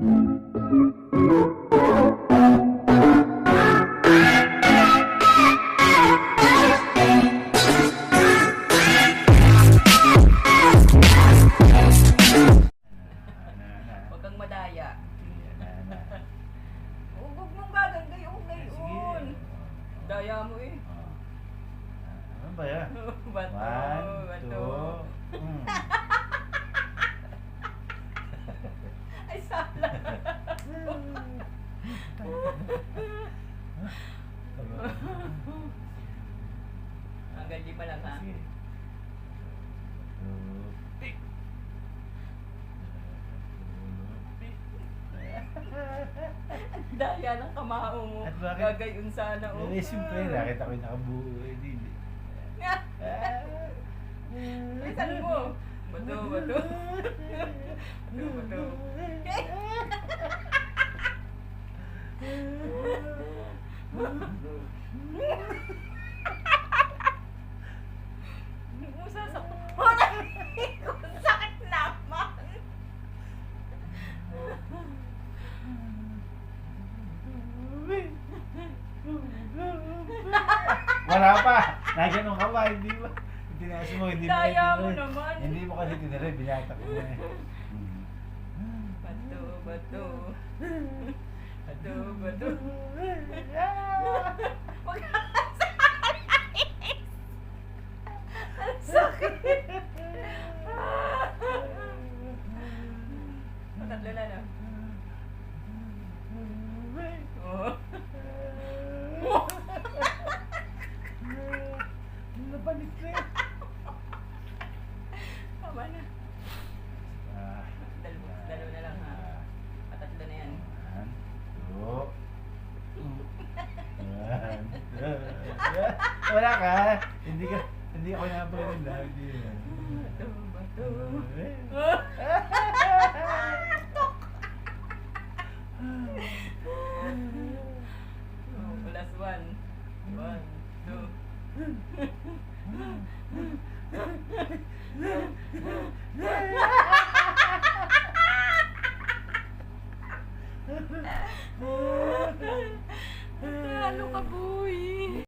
Huwag kang madaya. Na. Huwag mong gagang gayon. Sige. Daya mo eh. Ano ba yan? Bato, 1, bato. 2. Ay, sala. Hanggang di pa lang ha. Sige. Pick. Daya ng kamao mo. At bakit? Gagayon sana oh. Eh, siyempre, nakita ko yung nakabuo. Eh, di. Bilisan mo. Bato, bato. Bato, bato. Sasak. Ang sakit naman. Wala pa. Naganon ka ba? Hindi ba? Tinaas mo, hindi mo. Daya mo naman. Hindi mo kasi tinira, binata ko na eh. Bato, bato. Bato, bato. Huwag ka ang sakit. Tatlo na lang. Oh. Napanik na eh. Tama na. Dalawa na lang ha. Patatlo na yan. 1, 2. Wala ka. Hindi ako napanin lagi. Bato, bato. Oh, last one. 1, 2. Ano ka, boy?